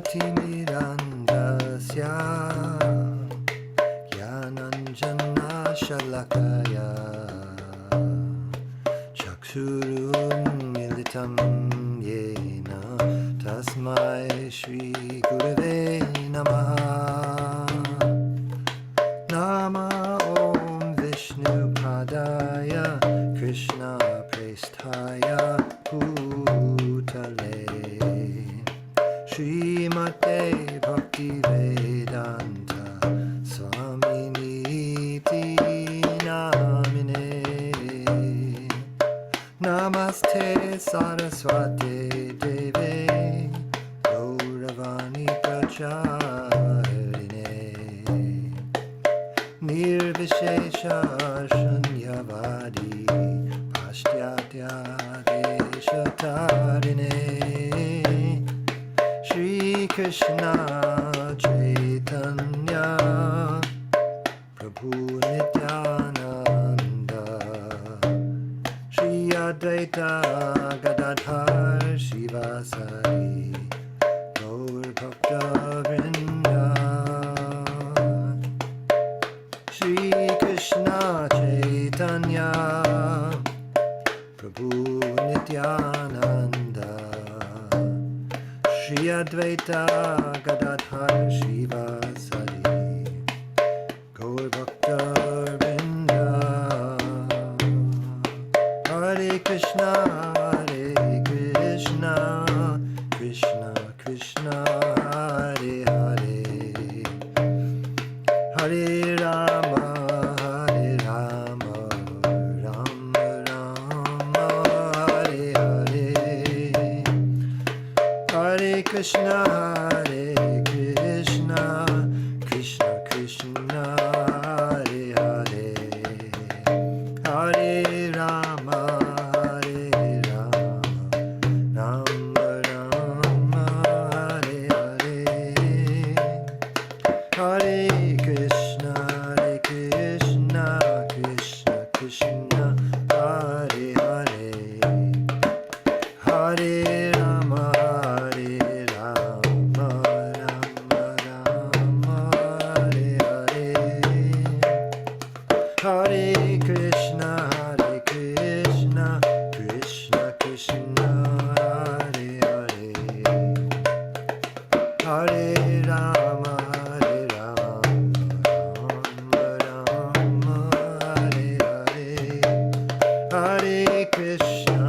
Jyotirmirandasya Jnananjana Shalakaya Chakshurunmilitam Yena Tasmai Shri Gurave Namaha Nama Om Vishnu Padaya Krishna Prestaya Bhutale Srimate Bhaktivedanta Swaminiti Namine Namaste Saraswate Deve Gauravani Pracharine Nirvishesha Shunyavadi Pashyatya Deshatarine Shri Krishna Chaitanya Prabhu Nityananda Shri Advaita Gadadhar Shivasari Gaur Bhakta Vrinda Shri Krishna Chaitanya Prabhu Nityananda Shri Advaita Gadadhar Shivasari Gaur Bhakta Vrinda Hare Krishna Krishna Krishna Hare Hare Hare Rama Rama Rama Hare Hare Hare Krishna Krishna Krishna Hare Hare Hare Rama Rama Rama Hare Hare Hare Krishna Krishna Krishna Hare Hare Hare Rama Rama Hare Hare Hare Krishna Krishna Krishna Hare Hare Hare Rama Rama Hare Hare Hare Krishna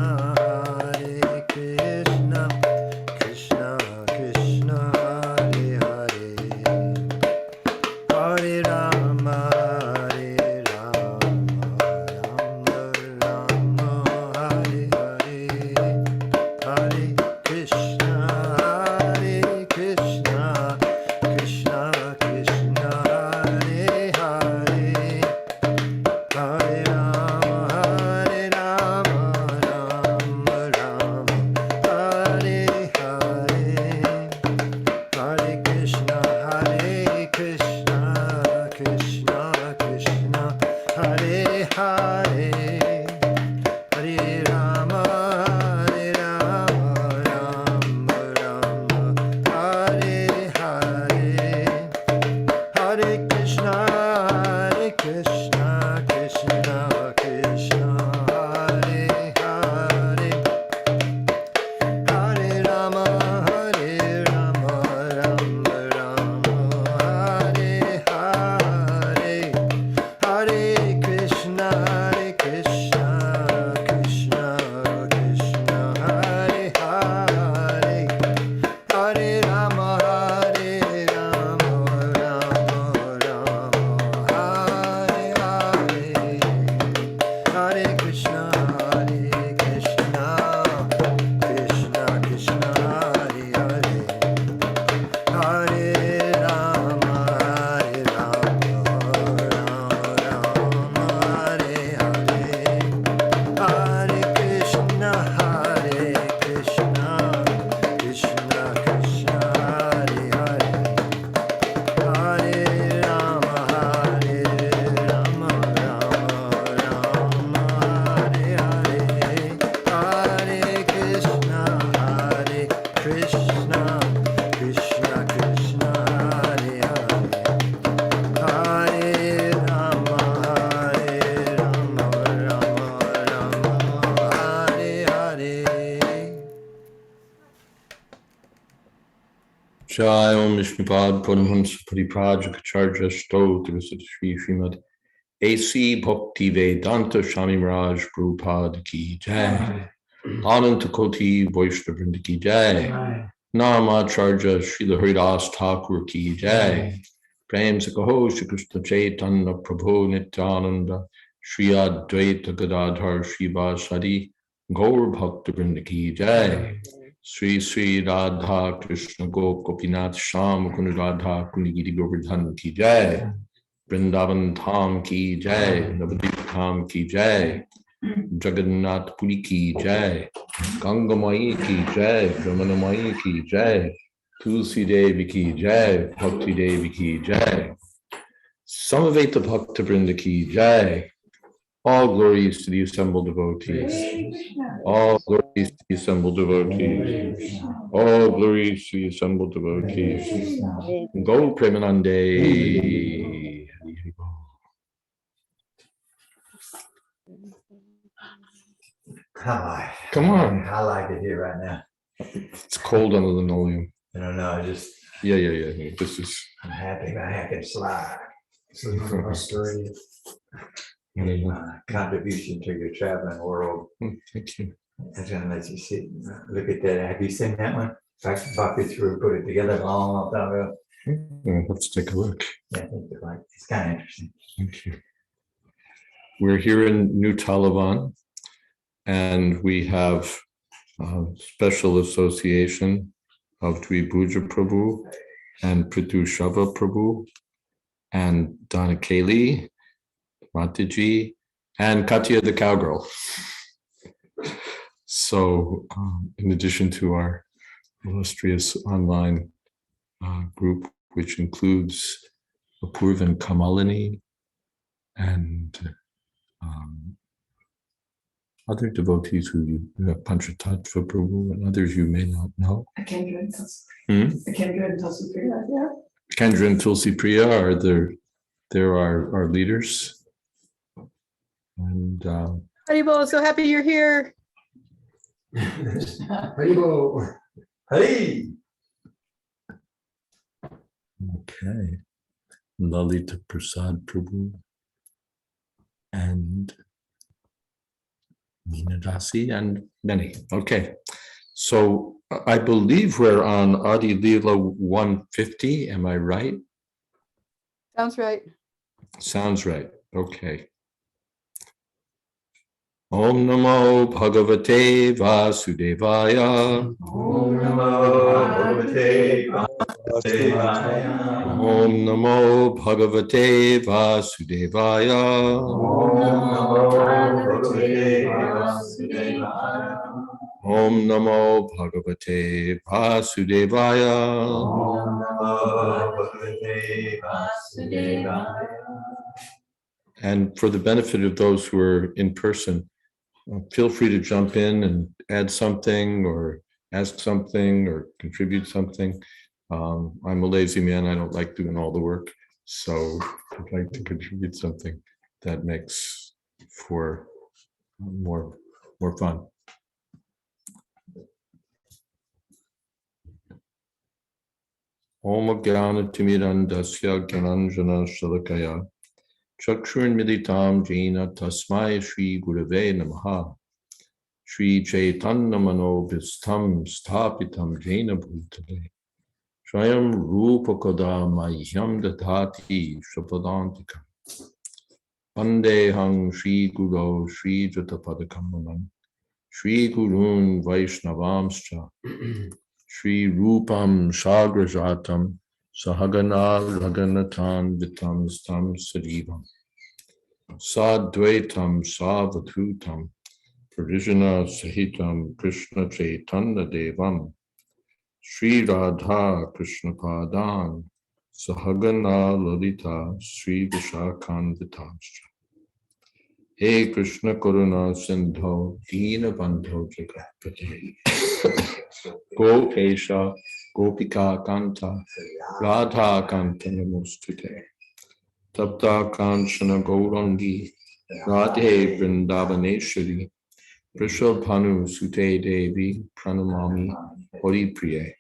Krishna Krishna Hare Hare Hare Rama Rama Hare Hare Hare Krishna Krishna Krishna Hare Hare Hare Rama Rama Hare Hare Hare Krishna Krishna Krishna Hare Hare Hare Rama Rama Hare Hare Hare Krishna Krishna Hare Hare Hare Rama Rama Hare Hare Hare Krishna Jai Om Vishnupad Paramhams Pariprajaka Sto Tivasat Shri Srimad A.C. Bhakti Vedanta Swami Maharaj Prabhupada Ki Jai. Ananta Koti Vaishnavrinda Ki Jai. Namacharya Srila Haridas Thakur Ki Jai. Prem Sakaho Shri Krishna Chaitanya Prabhu Nityananda Shri Advaita Gadadhar Shri Vasadi Gaur Bhakta Vrinda Ki Jai. Sri Sri Radha Krishna Gopinath Sham Kund Radha Kundigiri Govardhan Ki Jai. Vrindavan Dham Ki Jai. Navadip Dham Ki Jai. Jagannath Puri Ki Jai. Ganga Mai Ki Jai. Jamana Mai Ki Jai. Tulsi Devi Ki Jai. Bhakti Devi Ki Jai. Samaveta Bhakta Vrinda Ki Jai. All glories to the assembled devotees. All glories to the assembled devotees. All glories to the assembled devotees. Go Premanande. Come on. I like it here right now. It's cold on the linoleum. I don't know. I just. Yeah. This is. I'm happy I can slide. So contribution to your traveling world. Thank you. I'm gonna let you see. Look at that. Have you seen that one? I can talk you through, put it together long time ago. Let's take a look. Yeah, I think you're right. It's kind of interesting. Thank you. We're here in New Talavan, and we have a special association of Dvibhuja Prabhu and Prithu Shava Prabhu and Donna Kaylee, Mataji, and Katya the cowgirl. So, in addition to our illustrious online group, which includes Apurvan Kamalini and other devotees who you have Panchatattva Prabhu and others you may not know. Kendra and Tulsi Priya, yeah. Kendra and Tulsi Priya are there are our leaders. And Haribol, so happy you're here. Haribol. Hey. Okay. Lalita Prasad Prabhu and Meena Dasi and many. Okay. So I believe we're on Adi Leela 150. Am I right? Sounds right. Sounds right. Okay. Om Namo Bhagavate Vasudevaya. Om Namo Bhagavate Vasudevaya. Om Namo Bhagavate Vasudevaya. Om Namo Bhagavate Vasudevaya. Om Namo Bhagavate Vasudevaya. And for the benefit of those who are in person, feel free to jump in and add something or ask something or contribute something. I'm a lazy man. I don't like doing all the work. So I'd like to contribute something that makes for more fun. Om Jnana Timirandasya Gyananjana Shalakaya Chakshurn Militam Jena Tasmai Shri Gurave Namaha Shri Chaitanya Mano Bhistam Sthapitam Jena Bhutale Swayam Rupakada Mahyam Dadhati Shapadantikam Vandehang Shri Guru Shri Jatapadakamanam Shri Gurun Vaishnavamscha Shri Rupam Sagrajatam Sahagana Raganatan Vitam Stam Sadivam Sadvaitam Savatutam Pradijana Sahitam Krishna Chaitanya Devam Sri Radha Krishna Padan Sahagana Lalita Sri Vishakan Vitamscha He Krishna Karuna Sindho Dina Bandho Jagapati Gopesha Gopika Kanta Radha Kanta Namostute Tapta Kanchana Gaurangi Radhe Vrindavaneshwari Vrishabhanu Sute Devi Pranamami Hori Priye.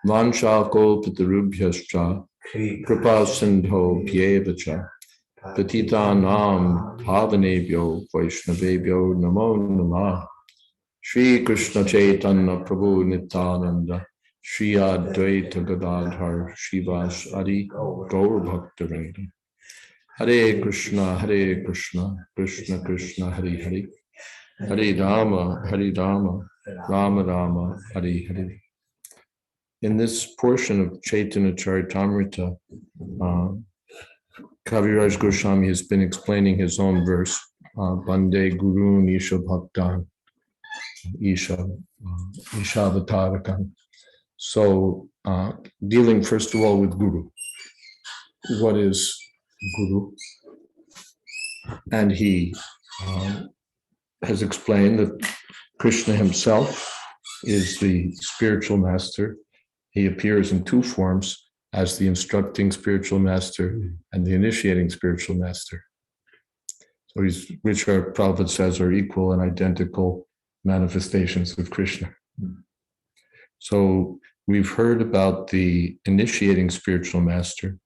Vanchakolpatarubhyascha Kripa Sindho Pyevacha Patitanam Pavanebhyo Vaishnavebhyo Namo Namah. Shri Krishna Chaitanya Prabhu Nityananda Shri Advaita Gadadhar Shivas Adi Gaur Bhaktavinda. Hare Krishna, Krishna Krishna, Hare Hare, Hare Rama, Rama Rama, Hare Hare. In this portion of Caitanya Caritamrta, Kaviraj Goswami has been explaining his own verse, Bande Gurun Isha Bhaktan, Isha Avatarakan. So, dealing first of all with Guru. What is Guru? And he has explained that Krishna himself is the spiritual master. He appears in two forms, as the instructing spiritual master and the initiating spiritual master. So which our Prabhupada says are equal and identical manifestations of Krishna. So we've heard about the initiating spiritual master,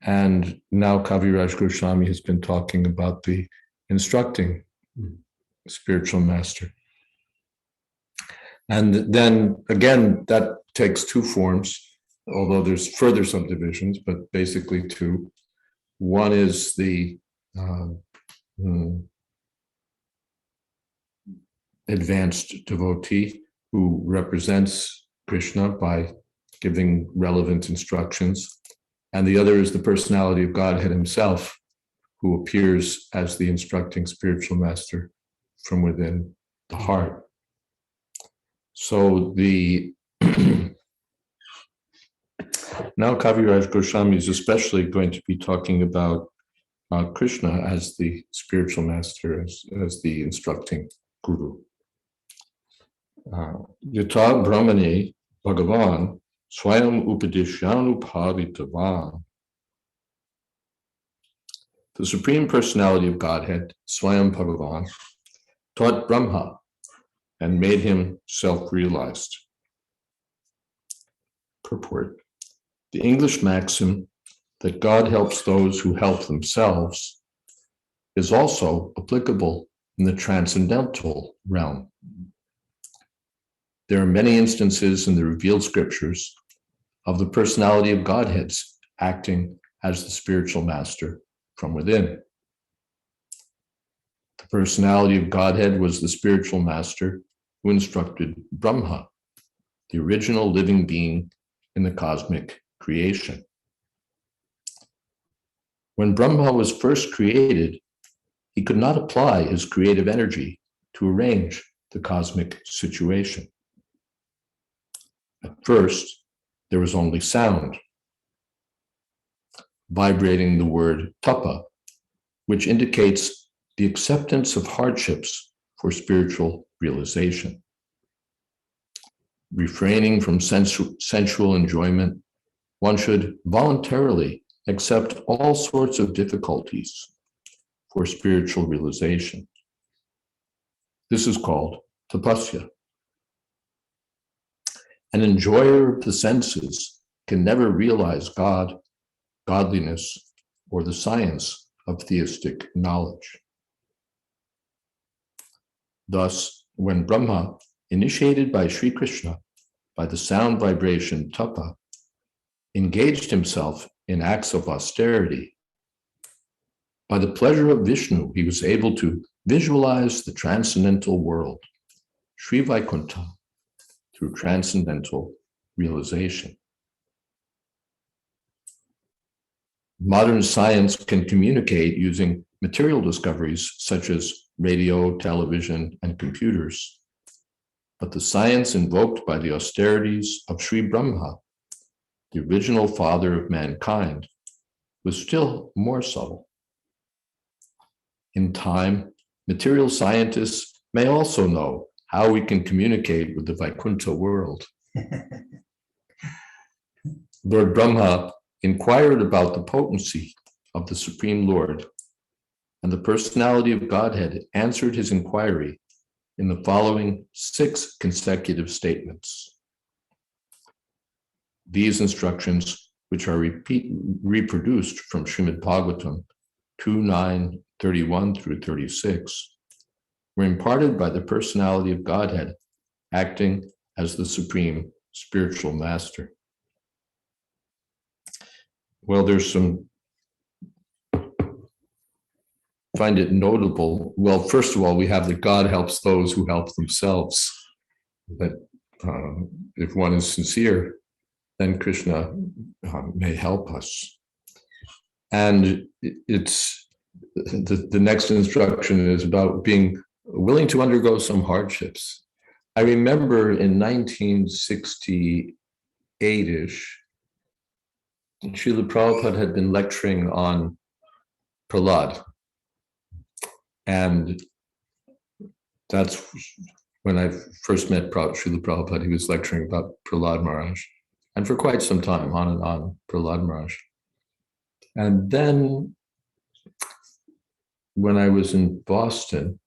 and now Kaviraj Goswami has been talking about the instructing spiritual master. And then again, that takes two forms, although there's further subdivisions, but basically two. One is the advanced devotee who represents Krishna by giving relevant instructions. And the other is the personality of Godhead himself, who appears as the instructing spiritual master from within the heart. So now Kaviraj Goswami is especially going to be talking about Krishna as the spiritual master, as the instructing guru. Yata Brahmane Bhagavan Swayam Upadishyanupavitavan. The Supreme Personality of Godhead, Swayam Bhagavan, taught Brahma and made him self-realized. Purport. The English maxim that God helps those who help themselves is also applicable in the transcendental realm. There are many instances in the revealed scriptures of the personality of Godheads acting as the spiritual master from within. The personality of Godhead was the spiritual master who instructed Brahma, the original living being in the cosmic creation. When Brahma was first created, he could not apply his creative energy to arrange the cosmic situation. At first, there was only sound, vibrating the word tapa, which indicates the acceptance of hardships for spiritual realization. Refraining from sensual enjoyment, one should voluntarily accept all sorts of difficulties for spiritual realization. This is called tapasya. An enjoyer of the senses can never realize God, godliness, or the science of theistic knowledge. Thus, when Brahma, initiated by Sri Krishna by the sound vibration tapa, engaged himself in acts of austerity, by the pleasure of Vishnu, he was able to visualize the transcendental world, Sri Vaikuntha, through transcendental realization. Modern science can communicate using material discoveries such as radio, television, and computers. But the science invoked by the austerities of Sri Brahma, the original father of mankind, was still more subtle. In time, material scientists may also know how we can communicate with the Vaikuntha world. Lord Brahma inquired about the potency of the Supreme Lord, and the personality of Godhead answered his inquiry in the following 6 consecutive statements. These instructions, which are reproduced from Srimad Bhagavatam 2:9:31 through 36, were imparted by the personality of Godhead, acting as the supreme spiritual master. Well, there's some, find it notable. Well, first of all, we have that God helps those who help themselves. That if one is sincere, then Krishna may help us. And it's the next instruction is about being willing to undergo some hardships. I remember in 1968-ish, Srila Prabhupada had been lecturing on Prahlad. And that's when I first met Srila Prabhupada. He was lecturing about Prahlad Maharaj, and for quite some time, on and on, Prahlad Maharaj. And then when I was in Boston,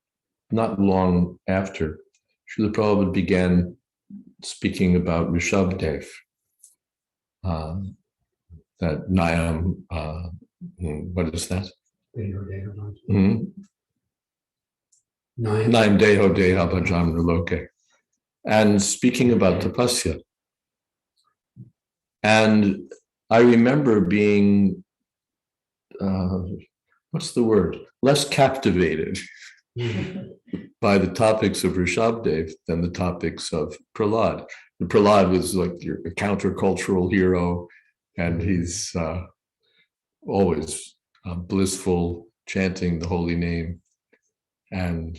not long after, Srila Prabhupada began speaking about Rishabhdev, that Nayam, what is that? Naim Deho Deha Bhajam Loke, and speaking about tapasya. And I remember being, what's the word? Less captivated by the topics of Rishabhdev than the topics of Prahlad. And Prahlad was like a countercultural hero, and he's always blissful, chanting the holy name, and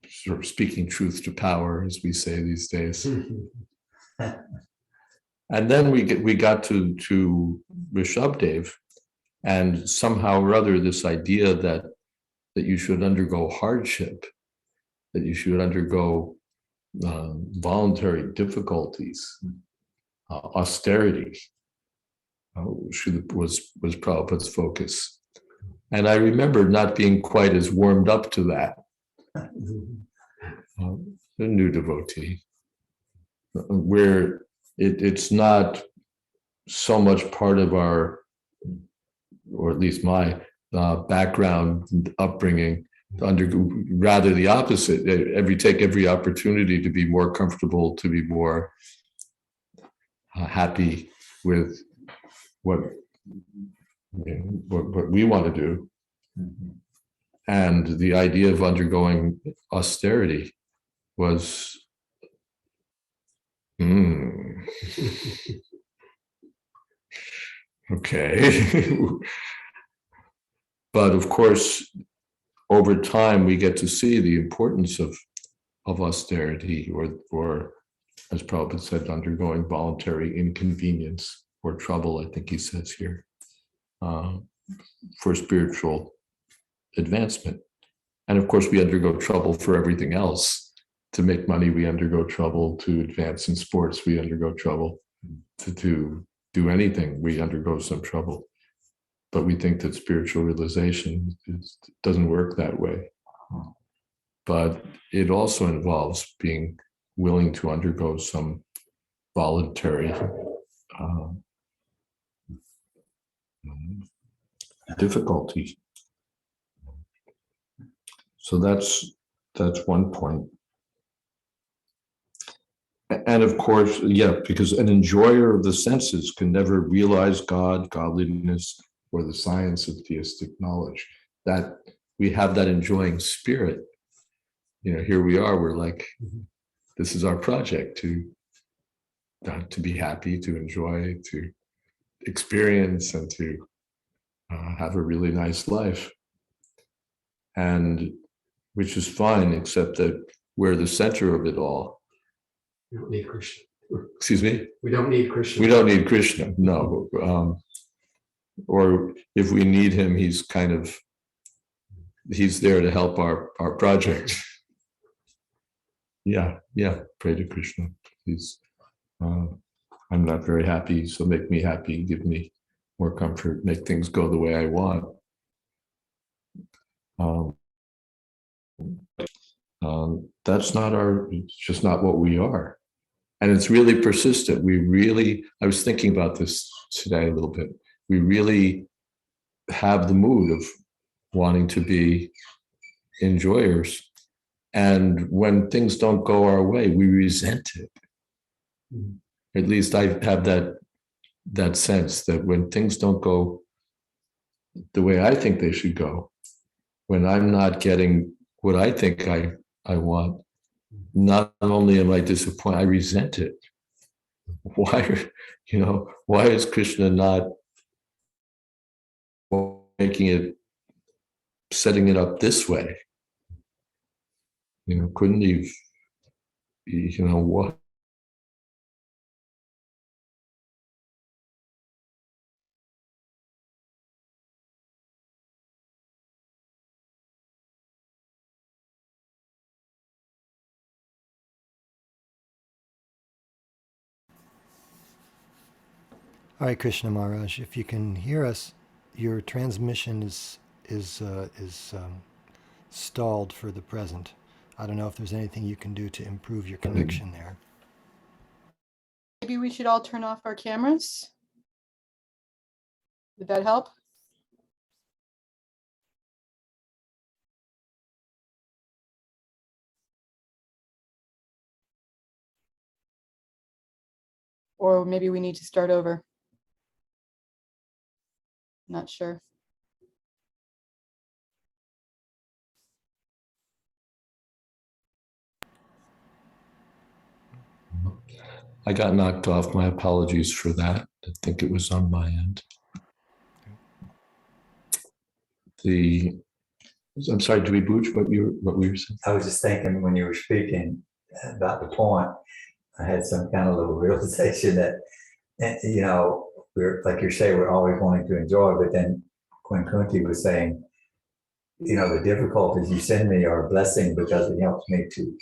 sort of speaking truth to power, as we say these days. And then we got to Rishabhdev, and somehow or other this idea that you should undergo hardship, that you should undergo voluntary difficulties, austerity, was Prabhupada's focus. And I remember not being quite as warmed up to that. A new devotee, where it's not so much part of our, or at least my background, upbringing, rather the opposite. Take every opportunity to be more comfortable, to be more happy with what we want to do. And the idea of undergoing austerity was okay. But of course, over time, we get to see the importance of austerity, or as Prabhupada said, undergoing voluntary inconvenience or trouble, I think he says here, for spiritual advancement. And of course, we undergo trouble for everything else. To make money, we undergo trouble. To advance in sports, we undergo trouble. To do anything, we undergo some trouble. But we think that spiritual realization doesn't work that way. But it also involves being willing to undergo some voluntary difficulty. So that's one point. And of course, because an enjoyer of the senses can never realize God, godliness, or the science of theistic knowledge. That we have that enjoying spirit. Here we are, we're like, this is our project to be happy, to enjoy, to experience, and to have a really nice life. And which is fine, except that we're the center of it all. We don't need Krishna. Excuse me? We don't need Krishna. We don't need Krishna, no. Or if we need him, he's there to help our project. Yeah, pray to Krishna, please. I'm not very happy, so make me happy, give me more comfort, make things go the way I want. That's not it's just not what we are. And it's really persistent. I was thinking about this today a little bit. We really have the mood of wanting to be enjoyers. And when things don't go our way, we resent it. At least I have that sense that when things don't go the way I think they should go, when I'm not getting what I think I want, not only am I disappointed, I resent it. Why, why is Krishna not setting it up this way? Couldn't he, what? All right, Krishna Maharaj, if you can hear us, your transmission is stalled for the present. I don't know if there's anything you can do to improve your connection there. Maybe we should all turn off our cameras. Would that help? Or maybe we need to start over. Not sure. I got knocked off. My apologies for that. I think it was on my end. I'm sorry, Dewey Booch, what we were saying? I was just thinking when you were speaking about the point, I had some kind of little realization that, we're, like you say, we're always wanting to enjoy, but then when Kunti was saying, the difficulties you send me are a blessing because it helps me too.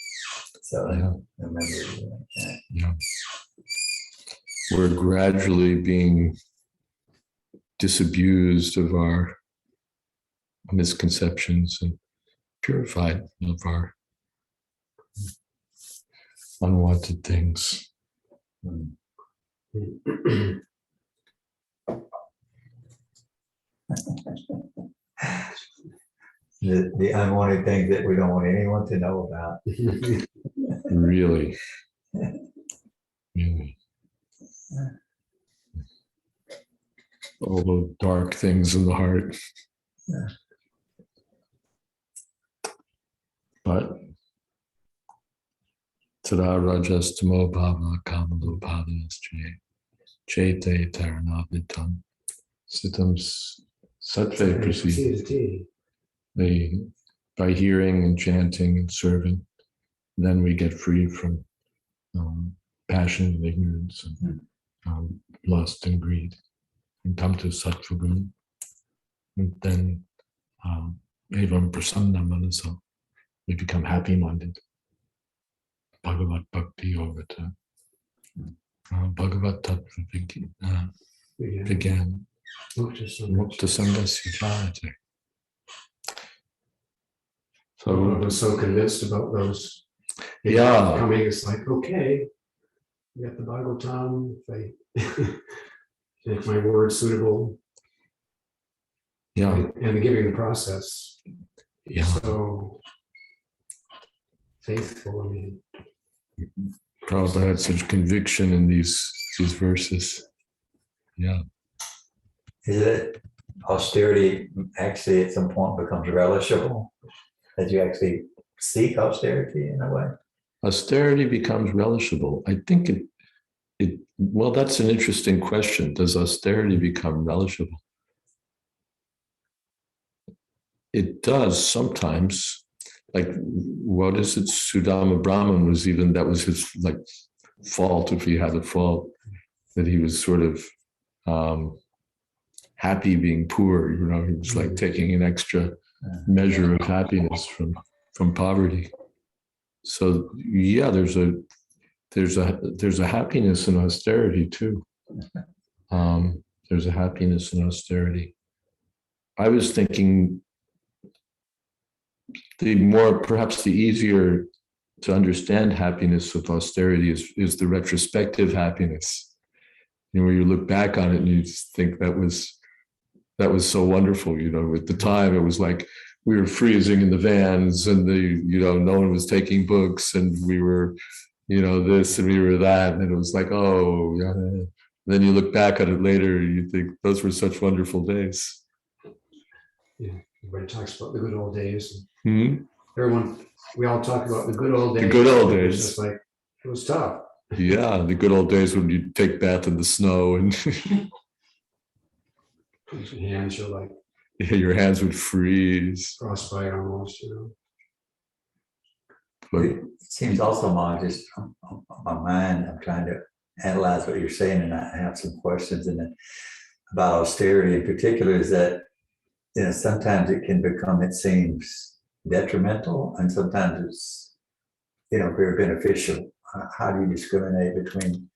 So Yeah. I remember that. Yeah. We're gradually being disabused of our misconceptions and purified of our unwanted things. The unwanted things that we don't want anyone to know about. Really. Really. All the dark things in the heart. Yeah. But Tada Rajastamo Bhava Kamalo Bhavayastre Chete Taranavitam Sitam Sattve Prasidi. By hearing and chanting and serving, then we get free from passion and ignorance and lust and greed and come to Sattva Gun. And then Evam Prasanna Manasa, we become happy-minded. Bhagavat Bhakti Yogata. Bhagavat Tattva began. Mukta Sangasya Jayate. So I was so convinced about those. Yeah. Coming, it's like, okay, we got the Bhagavatam, if I make my words suitable. Yeah. And the giving the process. Yeah. So faithful, I mean. Prabhupada had such conviction in these verses. Yeah. Is it austerity actually at some point becomes relishable? That you actually seek austerity in a way? Austerity becomes relishable. I think well, that's an interesting question. Does austerity become relishable? It does sometimes. Like, what is it? Sudama Brahman that was his like fault, if he had a fault, that he was sort of happy being poor. He was like taking an extra measure of happiness from poverty. So yeah, there's a happiness in austerity too. There's a happiness in austerity. I was thinking perhaps the easier to understand happiness with austerity is the retrospective happiness. Where you look back on it and you just think that was so wonderful. At the time it was like we were freezing in the vans and no one was taking books and we were, this and we were that. And it was like, oh, yeah. Then you look back at it later, you think those were such wonderful days. Yeah, everybody talks about the good old days. Hmm? We all talk about the good old days. The good old It's days. just like, it was tough. Yeah, the good old days when you take bath in the snow and Your hands are like your hands would freeze. frostbite almost, But It seems also, Mom, just on my mind, I'm trying to analyze what you're saying, and I have some questions in it about austerity in particular, is that, sometimes it can become, it seems, detrimental, and sometimes it's, very beneficial. How do you discriminate between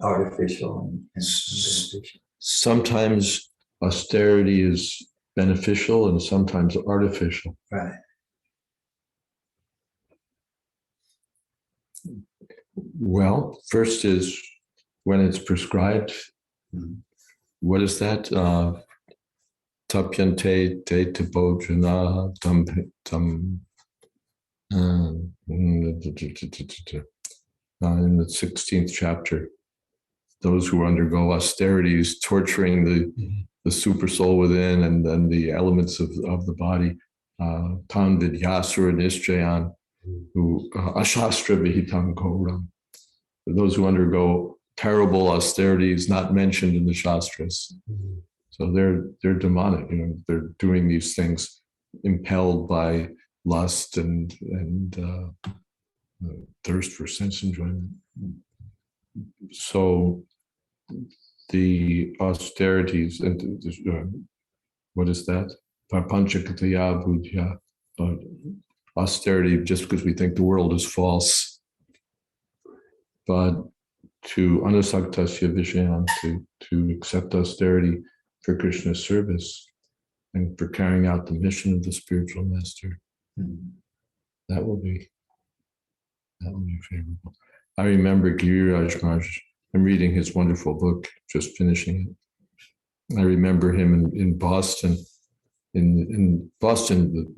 artificial and beneficial? sometimes austerity is beneficial and sometimes artificial. Right. Well, first is when it's prescribed. Mhm. What is that? Tapyante te tabojana tam. In the 16th chapter, those who undergo austerities, torturing the super soul within and then the elements of the body, tan vidyasura nishchayan, who ashastra vihitam gauram. Those who undergo terrible austerities not mentioned in the shastras. So they're demonic, they're doing these things impelled by lust and thirst for sense enjoyment. So the austerities, and what is that? Parpanchakataya buddhya, austerity just because we think the world is false. But to anusaktasya vishayan, to accept austerity for Krishna's service and for carrying out the mission of the spiritual master, that will be favorable. I remember Giriraj Maharaj, I'm reading his wonderful book, just finishing it. I remember him in Boston. In Boston,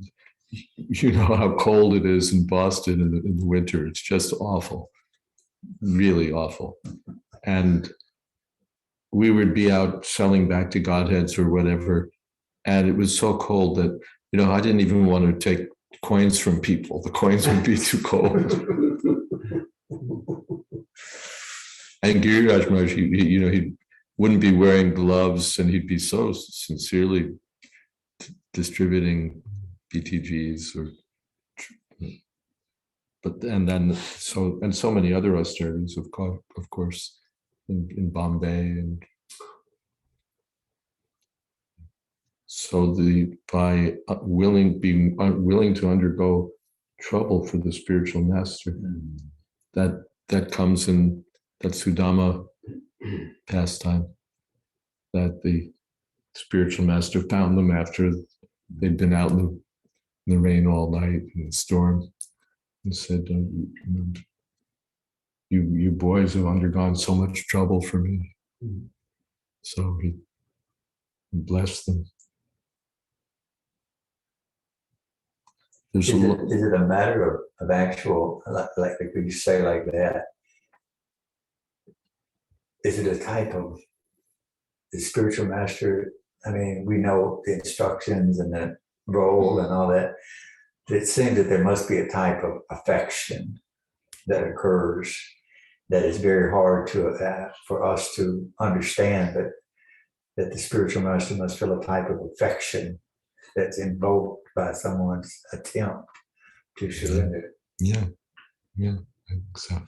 you know how cold it is in Boston in the winter. It's just awful, really awful. And we would be out selling back to Godheads or whatever. And it was so cold that, I didn't even want to take coins from people. The coins would be too cold. And Giriraj Maharaj, he wouldn't be wearing gloves and he'd be so sincerely distributing BTGs and so many other austerities, of course, in Bombay. And so by being willing to undergo trouble for the spiritual master, that comes in that Sudama pastime, that the spiritual master found them after they'd been out in the rain all night in the storm, and said, you boys have undergone so much trouble for me. So he blessed them. Is it a matter of actual, like when you say like that, is it a type of the spiritual master? I mean, we know the instructions and the role and all that. It seems that there must be a type of affection that occurs that is very hard for us to understand, but that the spiritual master must feel a type of affection that's invoked by someone's attempt to surrender. Yeah, I think so.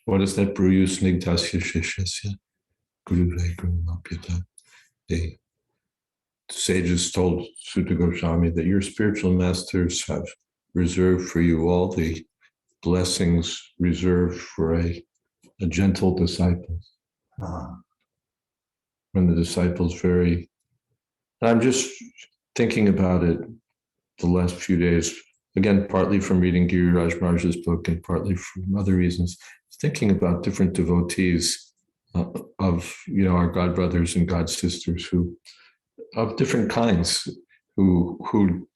What is that? Bruyu snigdasya shishasya guru mapyata. The sages told Sutta Goswami that your spiritual masters have reserved for you all the blessings reserved for a gentle disciple. When the disciple's I'm just thinking about it the last few days. again, partly from reading Giriraj Maharaj's book and partly from other reasons, thinking about different devotees of our God brothers and God sisters who of different kinds who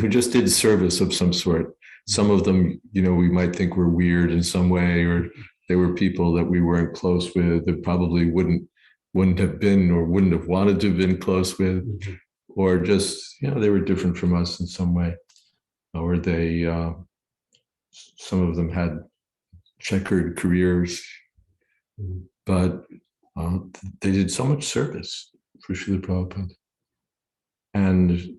just did service of some sort. Some of them, we might think were weird in some way, or they were people that we weren't close with, that probably wouldn't have been or wouldn't have wanted to have been close with, or just, they were different from us in some way, or they, some of them had checkered careers, but they did so much service for Srila Prabhupada. And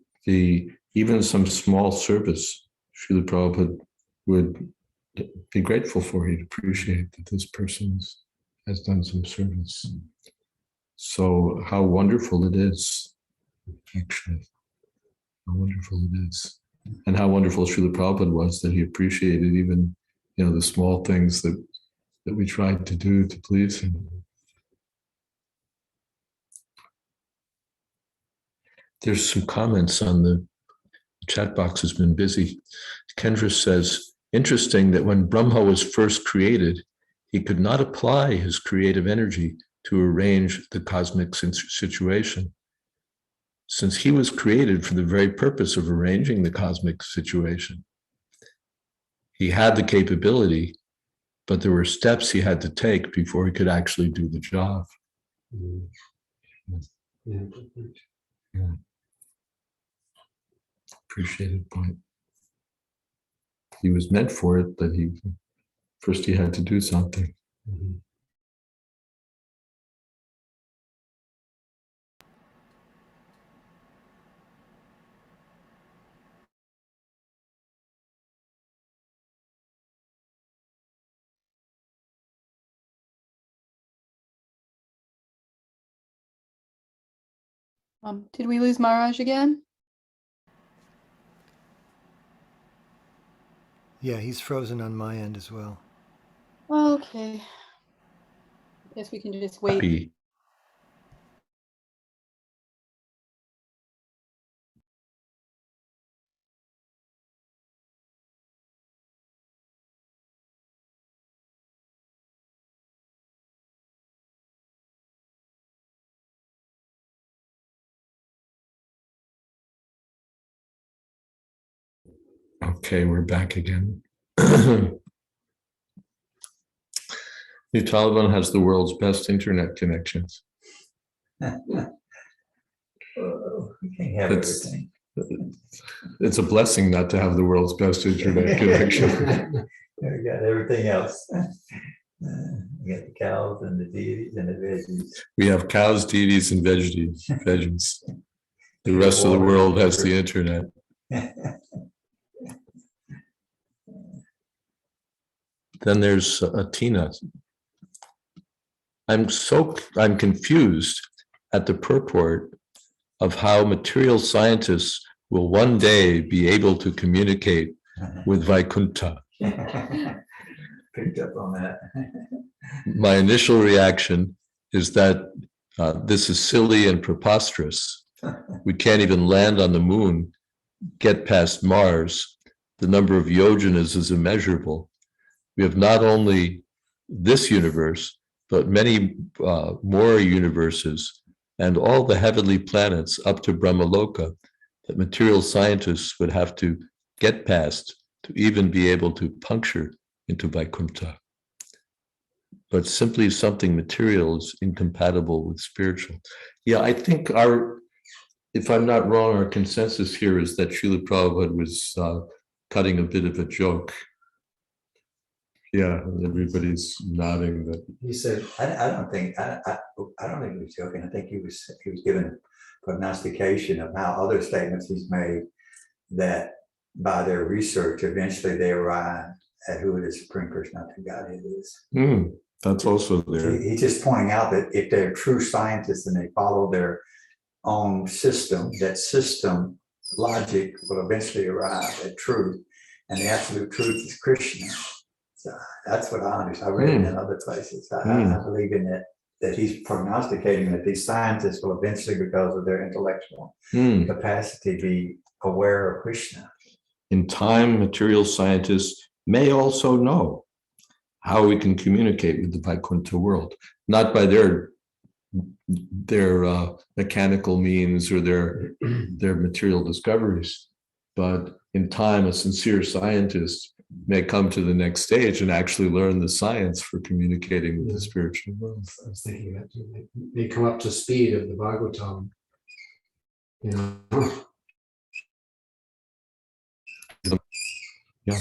even some small service, Srila Prabhupada would be grateful for. He'd appreciate that this person has done some service. So how wonderful it is, actually. How wonderful it is. And how wonderful Srila Prabhupada was that he appreciated even, the small things that we tried to do to please him. There's some comments on the chat box has been busy. Kendra says, interesting that when Brahma was first created, he could not apply his creative energy to arrange the cosmic situation. Since he was created for the very purpose of arranging the cosmic situation. He had the capability, but there were steps he had to take before he could actually do the job. Yeah. Appreciated point. He was meant for it, but first he had to do something. Did we lose Maharaj again? Yeah, he's frozen on my end as well. Okay. Guess we can just wait. Happy. Okay, we're back again. The Taliban has the world's best internet connections. We can't have everything. It's a blessing not to have the world's best internet connection. We got everything else. We got the cows and the deities and the veggies. We have cows, deities, and veggies. The rest of the world has the internet. Then there's Tina. I'm confused at the purport of how material scientists will one day be able to communicate with Vaikuntha. Picked up on that. My initial reaction is that this is silly and preposterous. We can't even land on the moon, get past Mars. The number of yojanas is immeasurable. We have not only this universe, but many more universes and all the heavenly planets up to Brahmaloka that material scientists would have to get past to even be able to puncture into Vaikuntha. But simply something material is incompatible with spiritual. Yeah, I think if I'm not wrong, our consensus here is that Srila Prabhupada was cutting a bit of a joke. Yeah, everybody's nodding that. He said, I don't think he was joking. I think he was given prognostication of how other statements he's made that by their research, eventually they arrive at who it is Supreme Personality Godhead is. That's also there. He's just pointing out that if they're true scientists and they follow their own system, that system logic will eventually arrive at truth, and the absolute truth is Krishna. So that's what I understand. I read it in other places. I believe in it, that he's prognosticating that these scientists will eventually, because of their intellectual capacity, be aware of Krishna. In time, material scientists may also know how we can communicate with the Vaikuntha world, not by their mechanical means or their material discoveries, but in time, a sincere scientist may come to the next stage and actually learn the science for communicating with the spiritual world. I was thinking that too. They come up to speed of the Bhagavatam. You know, Yeah,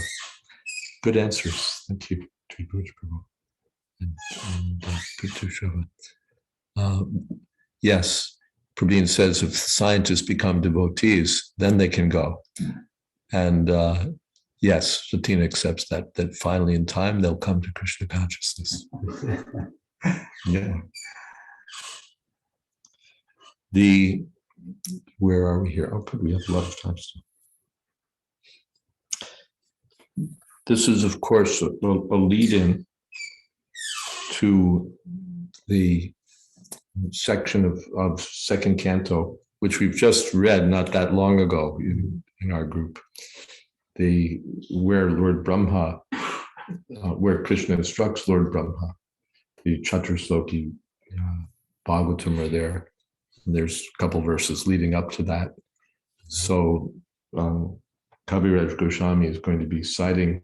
good answers. Thank you, Tribhuj Prabhu. And good to Shava. Yes, Prabhu says if scientists become devotees, then they can go. And yes, Satina accepts that finally in time they'll come to Krishna consciousness. Yeah. Where are we here? Oh, good, we have a lot of time still. This is, of course, a lead-in to the section of second canto, which we've just read not that long ago in our group. Where Lord Brahma, where Krishna instructs Lord Brahma, the Chaturshloki Bhagavatam are there. And there's a couple verses leading up to that. So Kaviraj Goswami is going to be citing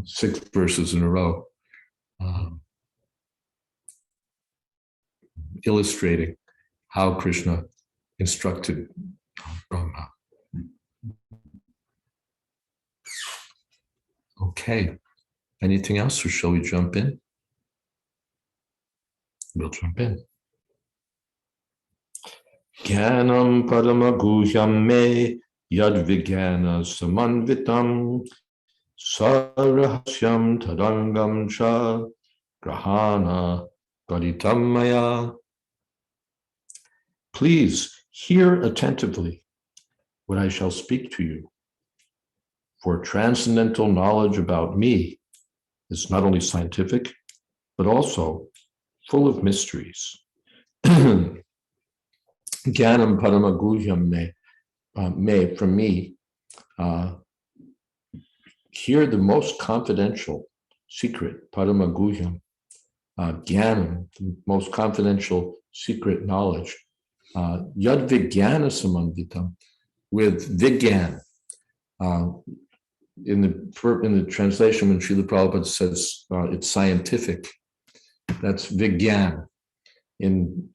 6 verses in a row, illustrating how Krishna instructed Brahma. Okay. Anything else, or shall we jump in? We'll jump in. Jnanam paramaguhyam me yad vijnana samanvitam sarrahasyam tadangam cha grahana gaditam maya. Please hear attentively what I shall speak to you, for transcendental knowledge about me is not only scientific, but also full of mysteries. Jnanam paramaguhyam me, from me, hear the most confidential secret, paramaguhyam, jnanam, the most confidential secret knowledge, yad vijnana samanvitam, with vigyan. In the translation, when Srila Prabhupada says it's scientific, that's vigyan. In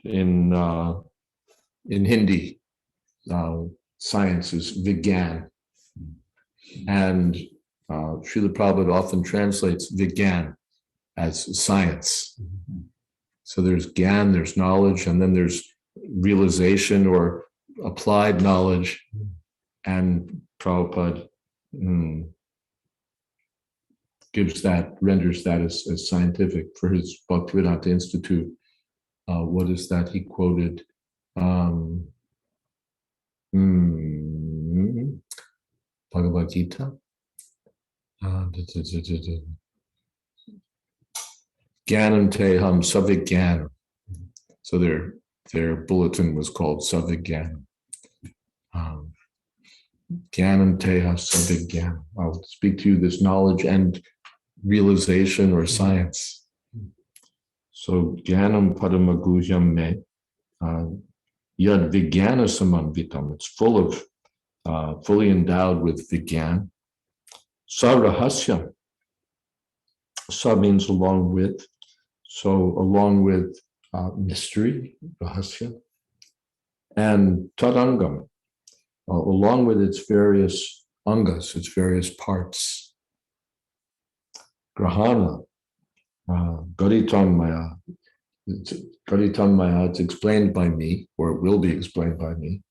Hindi, science is vigyan, and Srila Prabhupada often translates vigyan as science. So there's gyan, there's knowledge, and then there's realization or applied knowledge, and Prabhupada renders that as scientific for his Bhaktivedanta Institute. What is that he quoted? Bhagavad Gita. Gyanam teham savigyanam. So their bulletin was called Savigyanam. Gyanam teha savigyanam. I'll speak to you this knowledge and realization or science. So Jnanam paramaguhyam me yad vijnana samanvitam. It's full of, fully endowed with vigyan. Sarrahasyam. Sa means along with. So along with mystery, rahasya, and tadangam, along with its various angas, its various parts. Grahana, gaditam maya. Gaditam maya, it's explained by me, or it will be explained by me,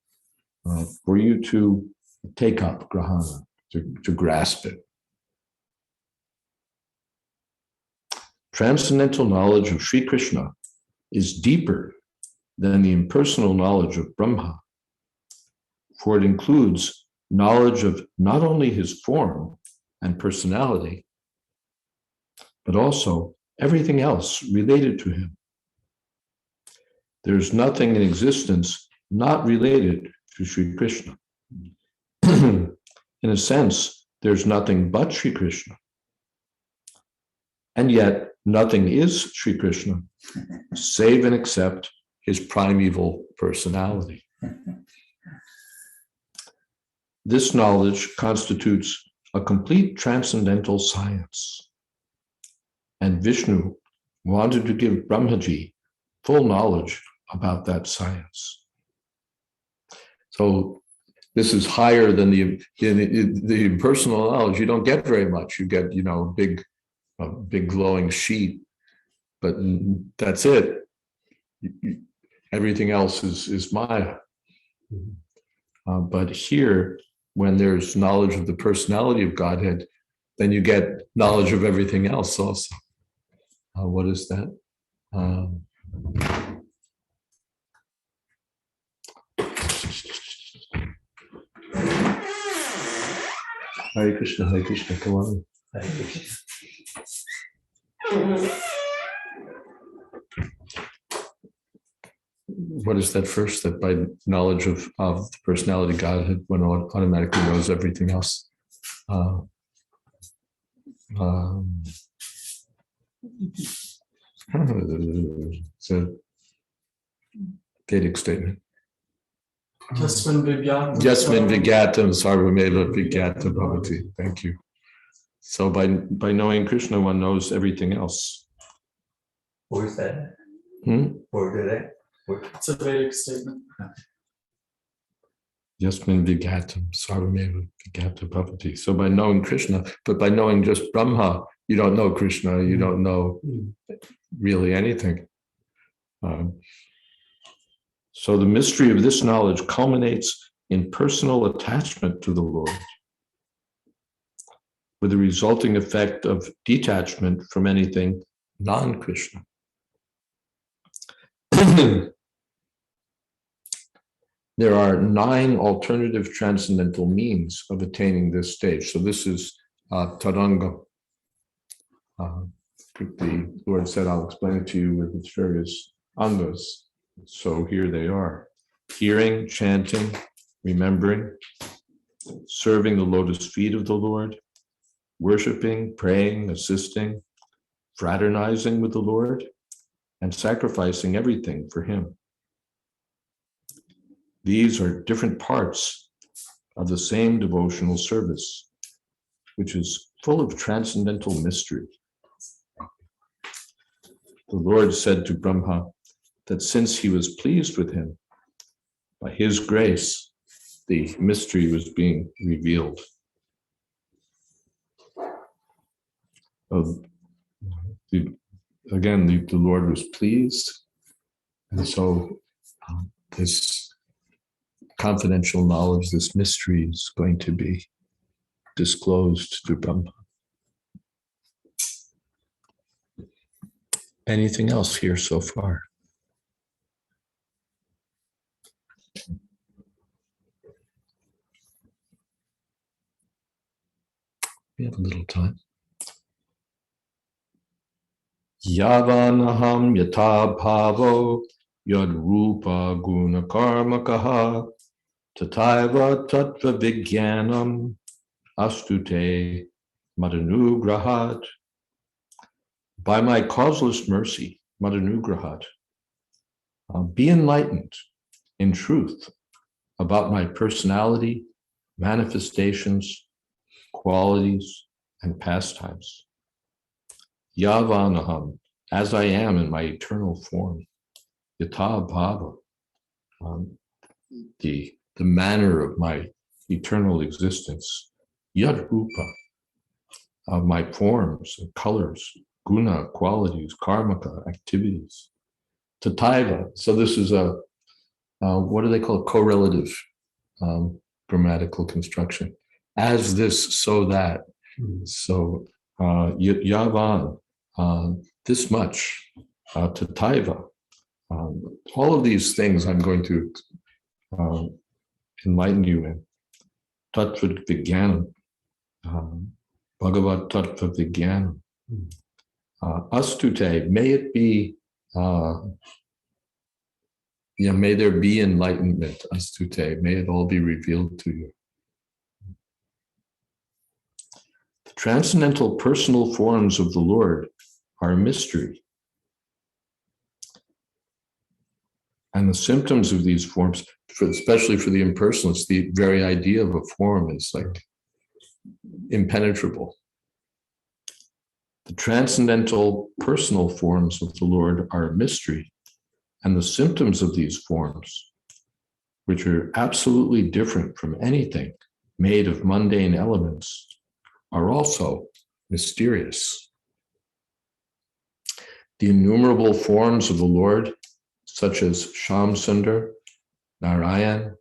for you to take up grahana, to grasp it. Transcendental knowledge of Sri Krishna is deeper than the impersonal knowledge of Brahma, for it includes knowledge of not only his form and personality, but also everything else related to him. There's nothing in existence not related to Sri Krishna. in a sense, there's nothing but Sri Krishna. And yet, nothing is Sri Krishna, save and except his primeval personality. This knowledge constitutes a complete transcendental science. And Vishnu wanted to give Brahmaji full knowledge about that science. So this is higher than the impersonal knowledge. You don't get very much. You get, a big glowing sheet, but that's it. Everything else is Maya. But here, when there's knowledge of the personality of Godhead, then you get knowledge of everything else also. What is that? Hare Krishna, come on. Hare Krishna. What is that first? That by knowledge of the personality Godhead, one automatically knows everything else. It's a Vedic statement. Jasmin Vigyatam. Yasmin Vigyatam Sarvameva Vigyatam Bhavati. Thank you. So by knowing Krishna, one knows everything else. Where's that? Where did it? It's a Vedic statement. Yasmin Vigyatam Sarvameva Vigyatam Bhavati. So by knowing Krishna, but by knowing just Brahma, you don't know Krishna, you don't know really anything. So the mystery of this knowledge culminates in personal attachment to the Lord, with the resulting effect of detachment from anything non-Krishna. There are 9 alternative transcendental means of attaining this stage. So this is Taranga. The Lord said, I'll explain it to you with its various angas. So here they are: hearing, chanting, remembering, serving the lotus feet of the Lord, worshiping, praying, assisting, fraternizing with the Lord, and sacrificing everything for him. These are different parts of the same devotional service, which is full of transcendental mystery. The Lord said to Brahma that since he was pleased with him, by his grace, the mystery was being revealed. The Lord was pleased, and so this confidential knowledge, this mystery is going to be disclosed to Brahma. Anything else here so far? We have a little time. Yavanaham yata bhavo yad rupa guna karmakaha tataiva tattva vijnanam astute madanugrahat. By my causeless mercy, madanugrahat, be enlightened in truth about my personality, manifestations, qualities, and pastimes. Yavanaham, as I am in my eternal form. Yata bhava, the manner of my eternal existence. Yad rupa, of my forms and colors, guna, qualities, karmaka, activities. Tataiva, so this is a, what do they call it? Correlative grammatical construction. As this, so that. So yavan, this much, tataiva. All of these things I'm going to enlighten you in. Tattva vijnanam, Bhagavat tattva vijnanam. Astute, may it be, may there be enlightenment. Astute, may it all be revealed to you. transcendental personal forms of the Lord are a mystery. And the symptoms of these forms, especially for the impersonalists, the very idea of a form is like impenetrable. The transcendental personal forms of the Lord are a mystery, and the symptoms of these forms, which are absolutely different from anything made of mundane elements, are also mysterious. The innumerable forms of the Lord, such as Sham Sundar, Narayan,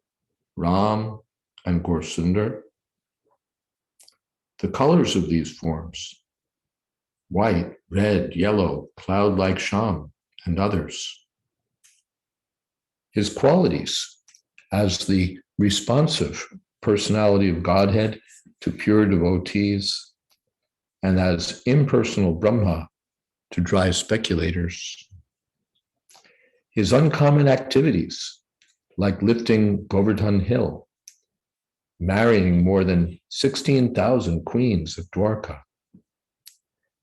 Ram, and Gaur-Sundar, the colors of these forms, white, red, yellow, cloud-like Sham, and others. His qualities as the responsive personality of Godhead to pure devotees, and as impersonal Brahma to dry speculators. His uncommon activities, like lifting Govardhan Hill, marrying more than 16,000 queens of Dwarka,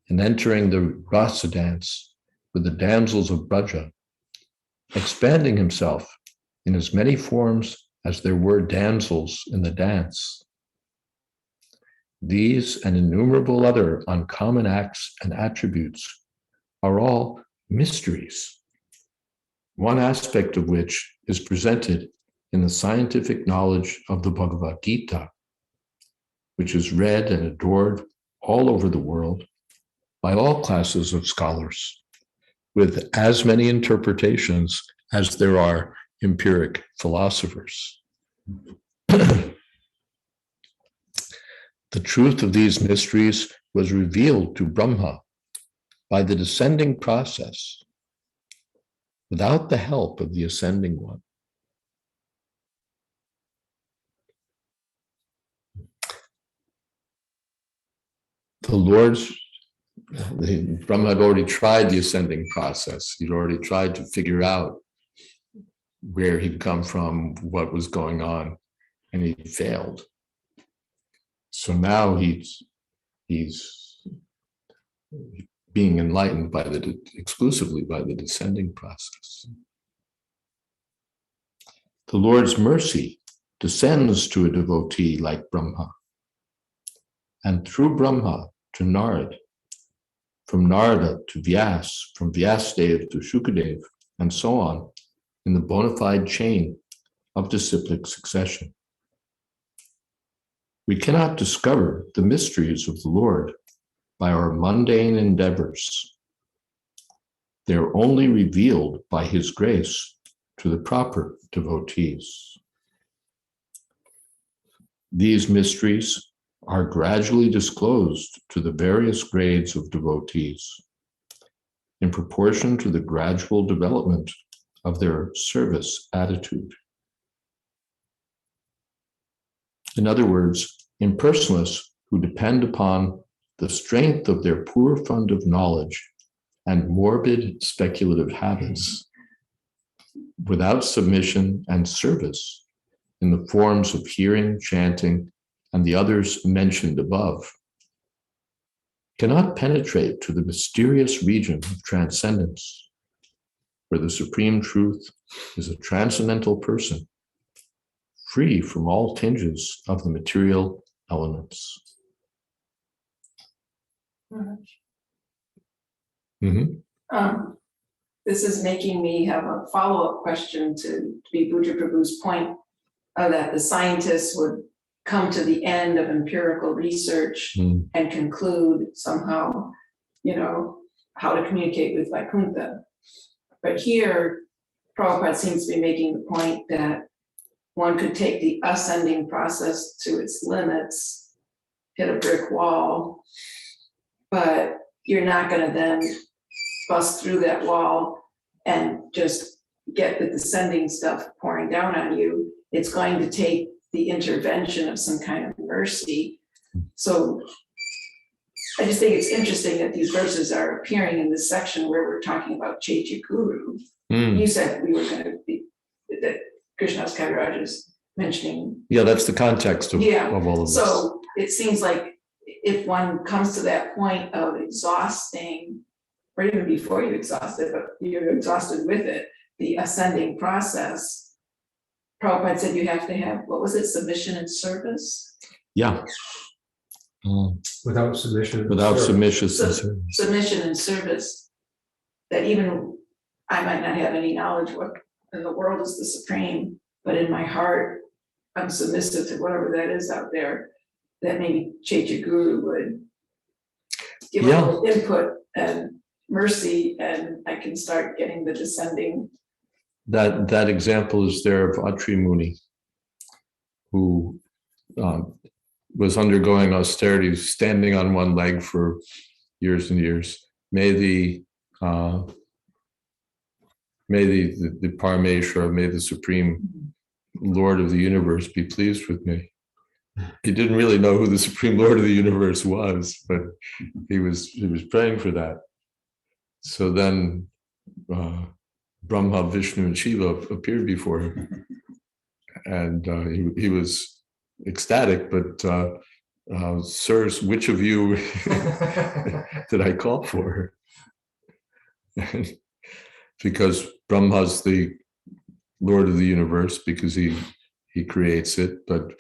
and entering the rasa dance with the damsels of Braja, expanding himself in as many forms as there were damsels in the dance. These and innumerable other uncommon acts and attributes are all mysteries, one aspect of which is presented in the scientific knowledge of the Bhagavad Gita, which is read and adored all over the world by all classes of scholars, with as many interpretations as there are empiric philosophers. The truth of these mysteries was revealed to Brahma by the descending process, without the help of the ascending one. Brahma had already tried the ascending process. He'd already tried to figure out where he'd come from, what was going on, and he failed. So now he's being enlightened exclusively by the descending process. The Lord's mercy descends to a devotee like Brahma, and through Brahma to Narad, from Narada to Vyas, from Vyasdev to Shukadev, and so on, in the bona fide chain of disciplic succession. We cannot discover the mysteries of the Lord by our mundane endeavors. They are only revealed by his grace to the proper devotees. These mysteries are gradually disclosed to the various grades of devotees in proportion to the gradual development of their service attitude. In other words, impersonalists who depend upon the strength of their poor fund of knowledge and morbid speculative habits, without submission and service in the forms of hearing, chanting, and the others mentioned above, cannot penetrate to the mysterious region of transcendence, where the supreme truth is a transcendental person, free from all tinges of the material elements. This is making me have a follow-up question to be Puja Prabhu's point that the scientists would come to the end of empirical research and conclude somehow, how to communicate with Vaikuntha. But here, Prabhupada seems to be making the point that one could take the ascending process to its limits, hit a brick wall, but you're not going to then bust through that wall and just get the descending stuff pouring down on you. It's going to take the intervention of some kind of mercy. So I just think it's interesting that these verses are appearing in this section where we're talking about Chaitya Guru. You said we were going to be, that Krishnadas Kaviraj is mentioning. Yeah, that's the context of all of this. So it seems like if one comes to that point of exhausting, or even before you exhaust it, but you're exhausted with it, the ascending process, Prabhupada said you have to have, what was it, submission and service? Yeah. Without submission. Without submission. Submission and service, that even I might not have any knowledge what in the world is the supreme, but in my heart, I'm submissive to whatever that is out there, that maybe Chaitya Guru would give a little input and mercy, and I can start getting the descending. That example is there of Atri Muni, who was undergoing austerity, standing on one leg for years and years. May the Parameshwara, may the Supreme Lord of the universe be pleased with me. He didn't really know who the Supreme Lord of the universe was, but he was praying for that. So then Brahma, Vishnu, and Shiva appeared before him, and he was ecstatic. But sirs, which of you did I call for? Because Brahma's the Lord of the universe, because he creates it, but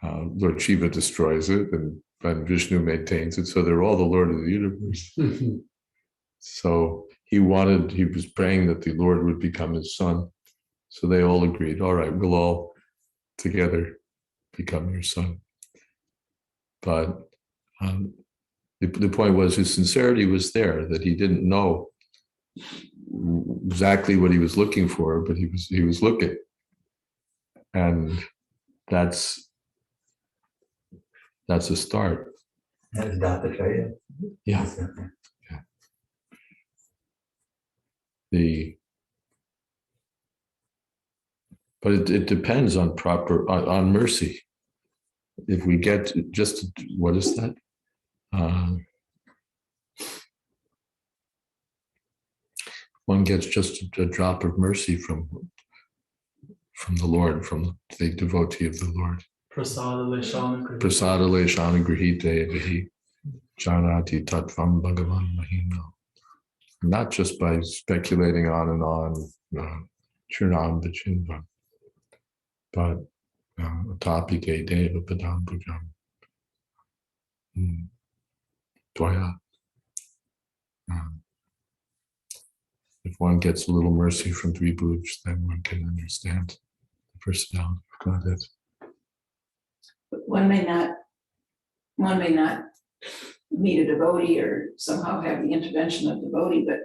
Lord Shiva destroys it, and Vishnu maintains it. So they're all the Lord of the universe. So he was praying that the Lord would become his son. So they all agreed, all right, we'll all together become your son. But the point was, his sincerity was there, that he didn't know exactly what he was looking for, but he was looking. And that's a start. That is Dattatreya. Yeah. But it depends on on mercy. If we get just, what is that? One gets just a drop of mercy from the Lord, from the devotee of the Lord. Prasada le shanagrihite vihi janati tattvam bhagavan mahina. Not just by speculating on and on, churnam vachinvam, but atapike deva padam bhujam dvaya. If one gets a little mercy from Dvibhuj, then one can understand the personality of Godhead. One may not meet a devotee or somehow have the intervention of devotee, but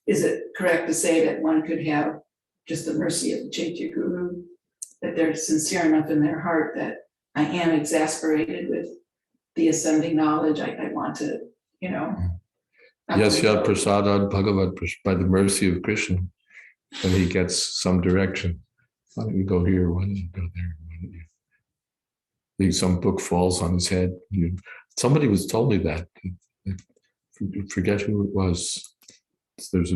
is it correct to say that one could have just the mercy of the Chaitya Guru, that they're sincere enough in their heart that I am exasperated with the ascending knowledge, I want to, Yes, prasadad bhagavat, by the mercy of Krishna, and he gets some direction. Why don't you go here? Why don't you go there? Why don't you? Some book falls on his head. Somebody told me that. I forget who it was. There's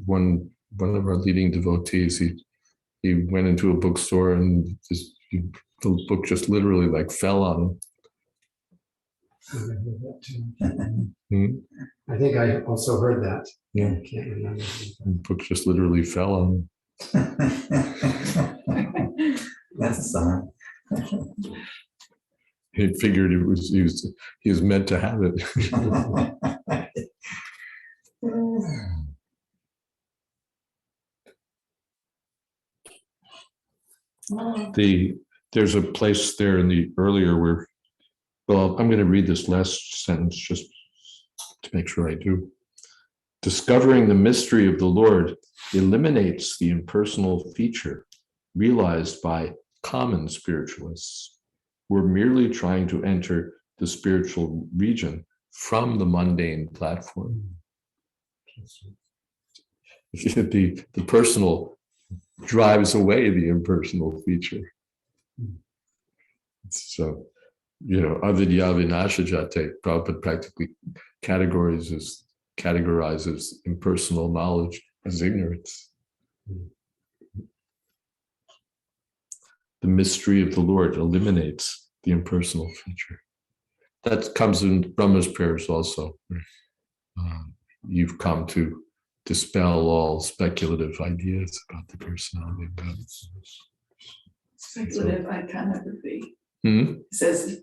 one of our leading devotees. He went into a bookstore and the book just literally fell on him. I think I also heard that. Yeah. I can't remember. The book just literally fell on him. That's a sign. He figured he was meant to have it. There's a place there in the earlier where, well, I'm going to read this last sentence just to make sure I do. Discovering the mystery of the Lord eliminates the impersonal feature realized by common spiritualists who are merely trying to enter the spiritual region from the mundane platform. The personal drives away the impersonal feature. So, avidya vinasha jate, Prabhupada practically categorizes impersonal knowledge as ignorance. The mystery of the Lord eliminates the impersonal feature. that comes in Brahma's prayers also. You've come to dispel all speculative ideas about the personality of God. Speculative iconography. Hmm? It says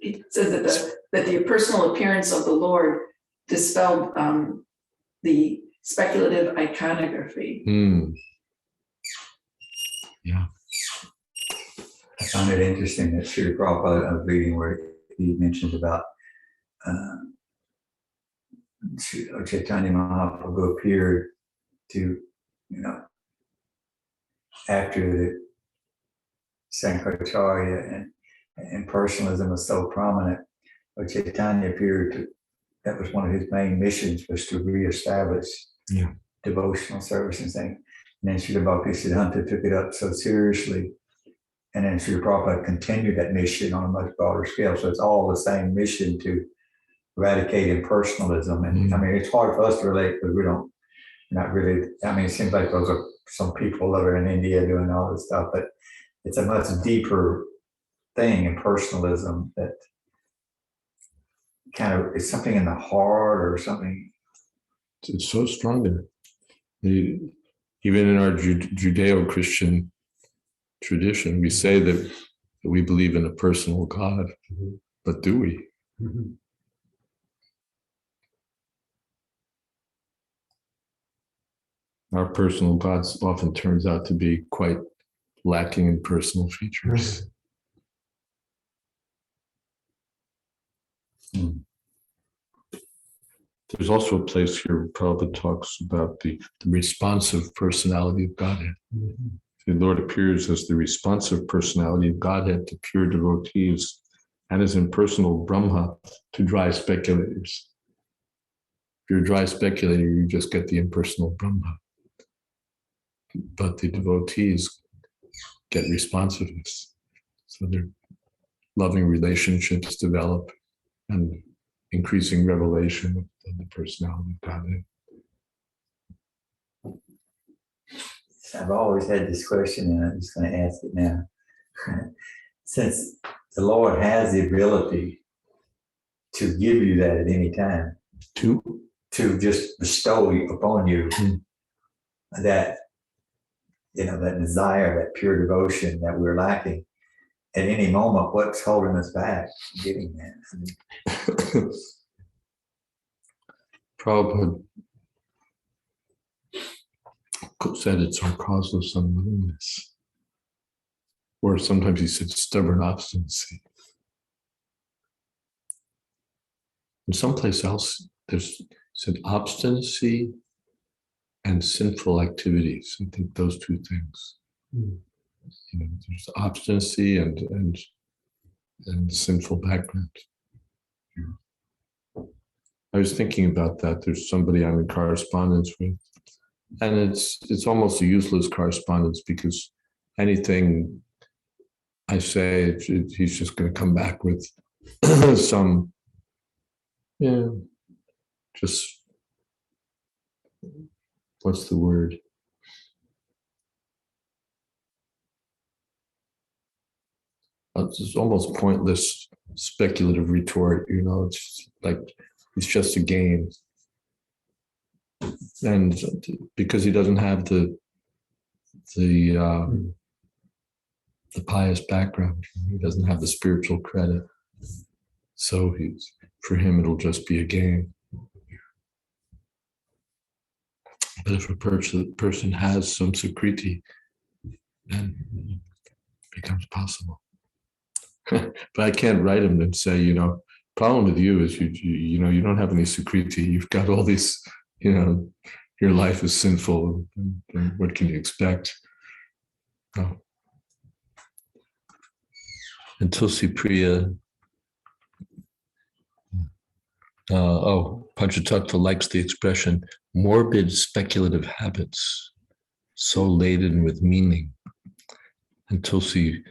that the personal appearance of the Lord dispelled the speculative iconography. Yeah. I found it interesting that Sri Prabhupada, I was reading where he mentions about Chaitanya Mahaprabhu appeared to, after the Sankaracharya and personalism was so prominent, Chaitanya appeared to, that was one of his main missions, was to reestablish devotional service and things. And then Srila Bhaktisiddhanta took it up so seriously. And then Srila Prabhupada continued that mission on a much broader scale. So it's all the same mission to eradicate impersonalism. And I mean, it's hard for us to relate because not really, I mean, it seems like those are some people that are in India doing all this stuff, but it's a much deeper thing, impersonalism, that kind of is something in the heart or something. It's so strong there. Even in our Judeo-Christian tradition, we say that we believe in a personal God, but do we? Our personal God often turns out to be quite lacking in personal features. There's also a place here where Prabhupada talks about the responsive personality of Godhead. The Lord appears as the responsive personality of Godhead to pure devotees and as impersonal Brahma to dry speculators. If you're a dry speculator, you just get the impersonal Brahma. But the devotees get responsiveness. So their loving relationships develop and increasing revelation of the personality of Godhead. I've always had this question, and I'm just going to ask it now. Since the Lord has the ability to give you that at any time, to just bestow upon you that, that desire, that pure devotion that we're lacking, at any moment, what's holding us back from getting that? Prabhupada said it's our causeless unwillingness. Or sometimes he said stubborn obstinacy. In someplace else, there's said obstinacy and sinful activities. I think those two things. There's obstinacy and sinful background. I was thinking about that. There's somebody I'm in correspondence with, and it's almost a useless correspondence because anything I say, he's just going to come back with some, just, what's the word? It's almost pointless speculative retort, it's like, it's just a game. And because he doesn't have the pious background, he doesn't have the spiritual credit. So for him, it'll just be a game. But if a person has some sukriti, then it becomes possible. But I can't write him and say, problem with you is you don't have any sukriti. You've got all these, your life is sinful. And what can you expect? No. And Tulsi Priya, Panchatattva likes the expression morbid speculative habits, so laden with meaning. And Tulsi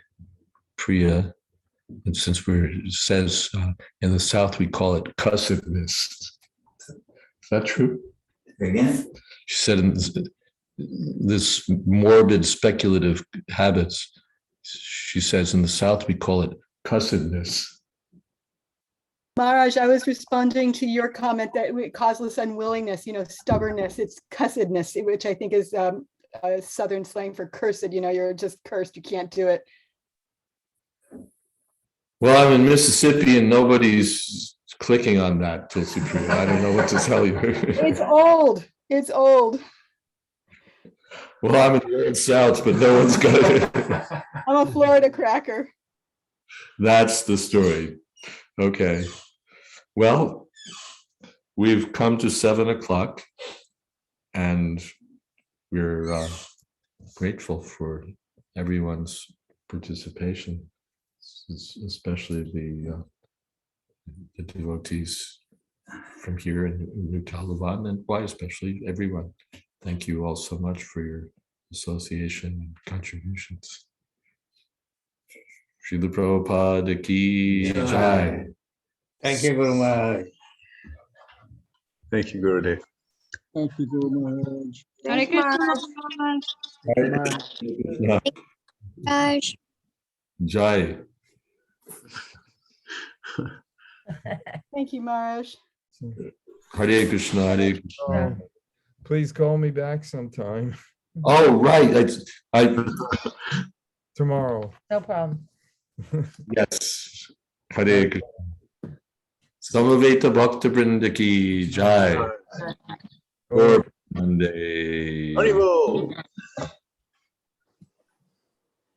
Priya, and since it says in the South, we call it cussedness. Is that true? Again? She said in this morbid speculative habits, she says in the South, we call it cussedness. Maharaj, I was responding to your comment that causeless unwillingness, stubbornness, it's cussedness, which I think is a Southern slang for cursed, you're just cursed, you can't do it. Well, I'm in Mississippi and nobody's clicking on that, Tulsi Priya. I don't know what to tell you. It's old. It's old. Well, I'm in the South, but no one's got it. I'm a Florida cracker. That's the story. Okay. Well, we've come to 7 o'clock and we're grateful for everyone's participation, especially the devotees from here in New Taliban, and why especially everyone. Thank you all so much for your association and contributions. Srila Prabhupada ki jai. Thank you very much. Thank you, Gurudev. Thank you very much. Hare Krishna. Krishna. Jai. Thank you, Maharaj. Hare Krishna, Hare Krishna. Please call me back sometime Oh, right. I No problem. yes. Hare Krishna. Samaveta Bhakta Vrinda ki jai. Or Monday. Haribol.